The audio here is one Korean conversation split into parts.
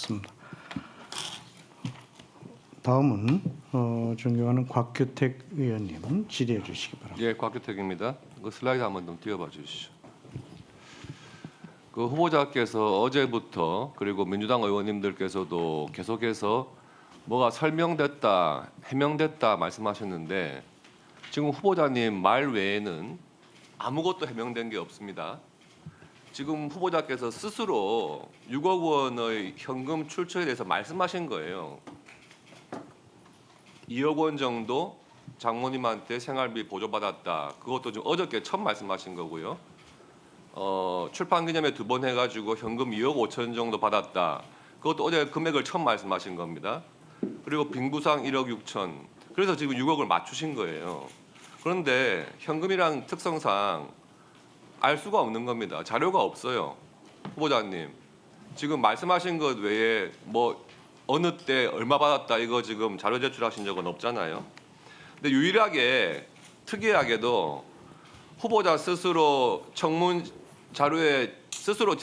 받았습니다. 다음은 존경하는 곽규택 의원님 질의해 주시기 바랍니다. 예, 곽규택입니다. 그 슬라이드 한번 좀 띄워봐 주시죠. 그 후보자께서 어제부터 그리고 민주당 의원님들께서도 계속해서 뭐가 설명됐다, 해명됐다 말씀하셨는데 지금 후보자님 말 외에는 아무것도 해명된 게 없습니다. 지금 후보자께서 스스로 6억 원의 현금 출처에 대해서 말씀하신 거예요. 2억 원 정도 장모님한테 생활비 보조받았다. 그것도 좀 어저께 처음 말씀하신 거고요. 출판기념회 2번 해가지고 현금 2억 5천 정도 받았다. 그것도 어제 금액을 처음 말씀하신 겁니다. 그리고 빙부상 1억 6천. 그래서 지금 6억을 맞추신 거예요. 그런데 현금이란 특성상 알 수가 없는 겁니다. 자료가 없어요. 후보자님. 지금 말씀하신 것 외에 뭐 어느 때 얼마 받았다 이거 지금 자료 제출하신 적은 없잖아요. 근데 유일하게 특이하게도 후보자 스스로 청문 자료에 스스로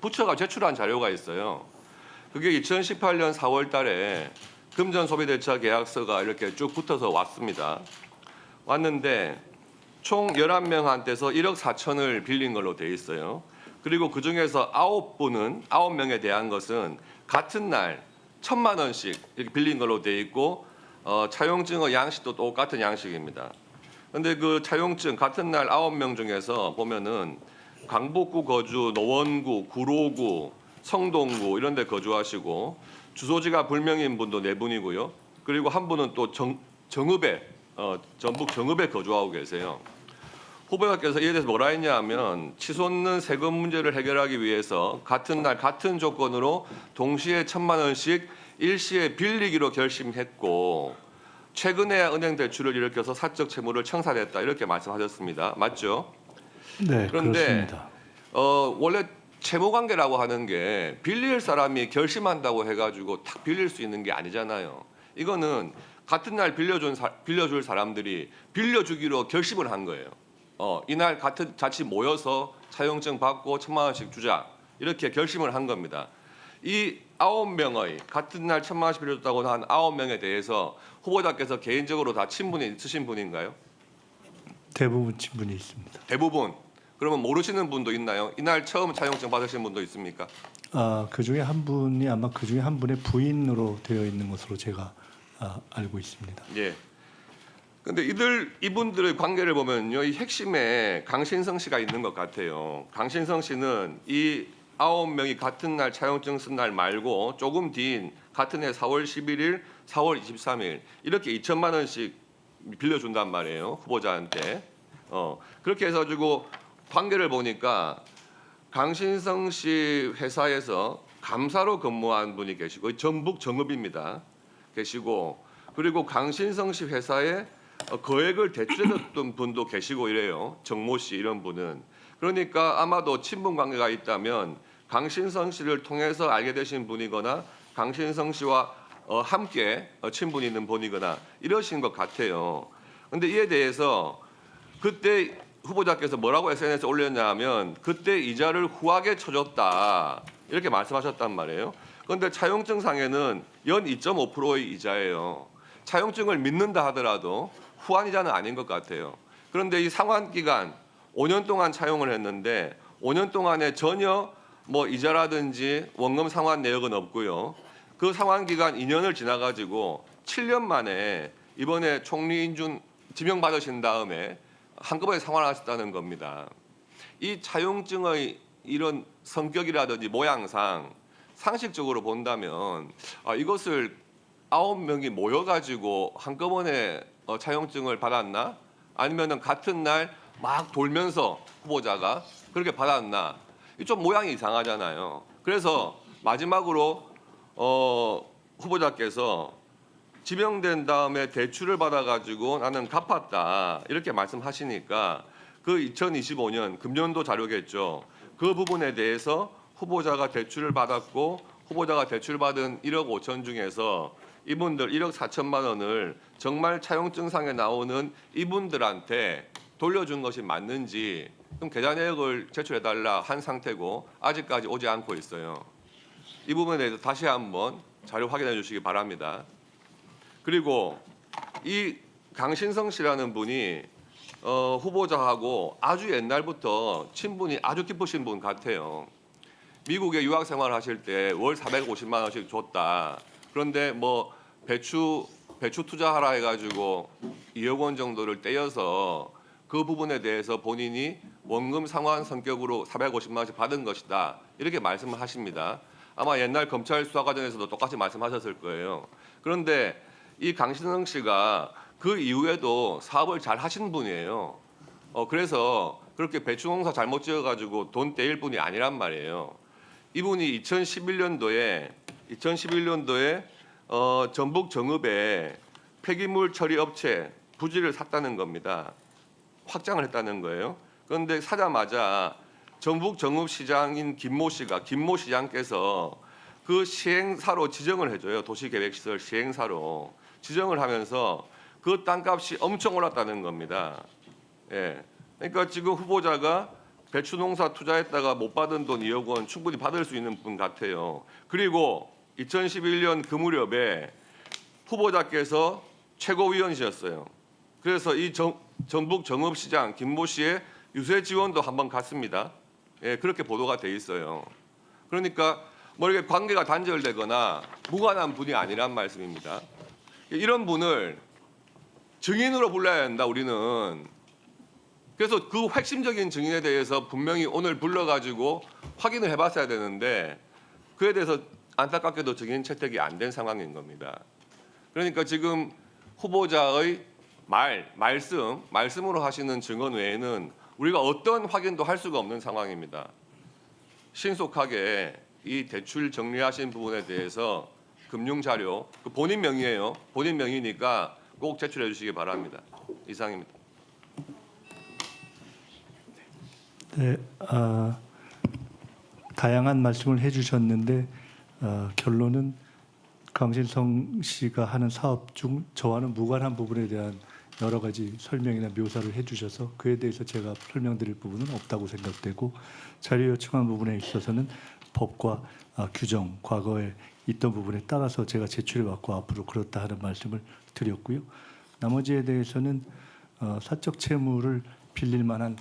부처가 제출한 자료가 있어요. 그게 2018년 4월 달에 금전 소비대차 계약서가 이렇게 쭉 붙어서 왔습니다. 왔는데 총 11명한테서 1억 4천을 빌린 걸로 돼 있어요. 그리고 그중에서 9명에 대한 것은 같은 날 1,000만 원씩 이렇게 빌린 걸로 돼 있고 차용증의 양식도 똑같은 양식입니다. 그런데 그 차용증 같은 날 9명 중에서 보면은 강북구 거주, 노원구, 구로구, 성동구 이런 데 거주하시고 주소지가 불명인 분도 4분이고요. 그리고 한 분은 또 정읍에 전북 정읍에 거주하고 계세요. 후보자께서 이에 대해서 뭐라 했냐 하면 치솟는 세금 문제를 해결하기 위해서 같은 날 같은 조건으로 동시에 1,000만 원씩 일시에 빌리기로 결심했고 최근에 은행 대출을 일으켜서 사적 채무를 청산했다 이렇게 말씀하셨습니다. 맞죠? 네, 그런데 그렇습니다. 원래 채무 관계라고 하는 게 빌릴 사람이 결심한다고 해가지고 탁 빌릴 수 있는 게 아니잖아요. 이거는 같은 날 빌려줄 사람들이 빌려주기로 결심을 한 거예요. 이날 같이 모여서 차용증 받고 1,000만 원씩 주자 이렇게 결심을 한 겁니다. 이 9명의 같은 날 1,000만 원씩 빌려줬다고 한 9명에 대해서 후보자께서 개인적으로 다 친분이 있으신 분인가요? 대부분 친분이 있습니다. 대부분. 그러면 모르시는 분도 있나요? 이날 처음 차용증 받으신 분도 있습니까? 그 중에 한 분이 아마 그 중에 한 분의 부인으로 되어 있는 것으로 제가 알고 있습니다. 예. 근데 이분들의 관계를 보면요, 이 핵심에 강신성 씨가 있는 것 같아요. 강신성 씨는 이 9명이 같은 날 차용증 쓴 날 말고 조금 뒤인 같은 해 4월 11일, 4월 23일 이렇게 2,000만 원씩 빌려준단 말이에요, 후보자한테. 그렇게 해서 가지고 관계를 보니까 강신성 씨 회사에서 감사로 근무한 분이 계시고 전북 정읍입니다. 계시고 그리고 강신성 씨 회사에 거액을 대출해줬던 분도 계시고 이래요. 정모 씨 이런 분은. 그러니까 아마도 친분 관계가 있다면 강신성 씨를 통해서 알게 되신 분이거나 강신성 씨와 함께 친분이 있는 분이거나 이러신 것 같아요. 그런데 이에 대해서 그때 후보자께서 뭐라고 SNS에 올렸냐 하면 그때 이자를 후하게 쳐줬다 이렇게 말씀하셨단 말이에요. 그런데 차용증상에는 연 2.5%의 이자예요. 차용증을 믿는다 하더라도 후한 이자는 아닌 것 같아요. 그런데 이 상환 기간 5년 동안 차용을 했는데 5년 동안에 전혀 뭐 이자라든지 원금 상환 내역은 없고요. 그 상환 기간 2년을 지나가지고 7년 만에 이번에 총리 인준 지명받으신 다음에 한꺼번에 상환하셨다는 겁니다. 이 차용증의 이런 성격이라든지 모양상 상식적으로 본다면 이것을 9명이 모여가지고 한꺼번에 차용증을 받았나? 아니면은 같은 날 막 돌면서 후보자가 그렇게 받았나? 좀 모양이 이상하잖아요. 그래서 마지막으로 후보자께서 지명된 다음에 대출을 받아가지고 나는 갚았다 이렇게 말씀하시니까 그 2025년 금년도 자료겠죠. 그 부분에 대해서 후보자가 대출을 받았고 후보자가 대출받은 1억 5천 중에서 이분들 1억 4천만 원을 정말 차용증상에 나오는 이분들한테 돌려준 것이 맞는지 좀 계좌 내역을 제출해달라 한 상태고 아직까지 오지 않고 있어요. 이 부분에 대해서 다시 한번 자료 확인해 주시기 바랍니다. 그리고 이 강신성 씨라는 분이 후보자하고 아주 옛날부터 친분이 아주 깊으신 분 같아요. 미국에 유학 생활하실 때 월 450만 원씩 줬다. 그런데 뭐 배추 투자하라 해가지고 2억 원 정도를 떼어서 그 부분에 대해서 본인이 원금 상환 성격으로 450만 원씩 받은 것이다. 이렇게 말씀을 하십니다. 아마 옛날 검찰 수사 과정에서도 똑같이 말씀하셨을 거예요. 그런데 이 강신성 씨가 그 이후에도 사업을 잘 하신 분이에요. 그래서 그렇게 배추 농사 잘못 지어가지고 돈 떼일 분이 아니란 말이에요. 이분이 2011년도에 전북 정읍에 폐기물 처리 업체 부지를 샀다는 겁니다. 확장을 했다는 거예요. 그런데 사자마자 전북 정읍 시장인 김모 시장께서 그 시행사로 지정을 해줘요. 도시계획시설 시행사로 지정을 하면서 그 땅값이 엄청 올랐다는 겁니다. 예. 그러니까 지금 후보자가 배추 농사 투자했다가 못 받은 돈 2억 원 충분히 받을 수 있는 분 같아요. 그리고 2011년 그 무렵에 후보자께서 최고위원이셨어요. 그래서 이 전북 정읍시장 김모 씨의 유세 지원도 한번 갔습니다. 예, 그렇게 보도가 돼 있어요. 그러니까 뭐 이렇게 관계가 단절되거나 무관한 분이 아니란 말씀입니다. 이런 분을 증인으로 불러야 한다 우리는. 그래서 그 핵심적인 증인에 대해서 분명히 오늘 불러가지고 확인을 해봤어야 되는데 그에 대해서 안타깝게도 증인 채택이 안 된 상황인 겁니다. 그러니까 지금 후보자의 말씀으로 하시는 증언 외에는 우리가 어떤 확인도 할 수가 없는 상황입니다. 신속하게 이 대출 정리하신 부분에 대해서 금융 자료, 본인 명의예요. 본인 명의니까 꼭 제출해 주시기 바랍니다. 이상입니다. 네, 다양한 말씀을 해주셨는데 결론은 강신성 씨가 하는 사업 중 저와는 무관한 부분에 대한 여러 가지 설명이나 묘사를 해주셔서 그에 대해서 제가 설명드릴 부분은 없다고 생각되고 자료 요청한 부분에 있어서는 법과 규정, 과거에 있던 부분에 따라서 제가 제출해왔고 앞으로 그렇다 하는 말씀을 드렸고요. 나머지에 대해서는 사적 채무를 빌릴 만한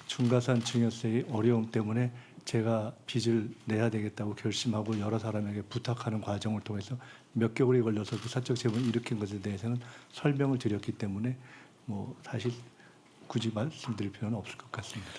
중과산 증여세의 어려움 때문에 제가 빚을 내야 되겠다고 결심하고 여러 사람에게 부탁하는 과정을 통해서 몇 개월이 걸려서 그 사적 채무를 일으킨 것에 대해서는 설명을 드렸기 때문에 뭐 사실 굳이 말씀드릴 필요는 없을 것 같습니다.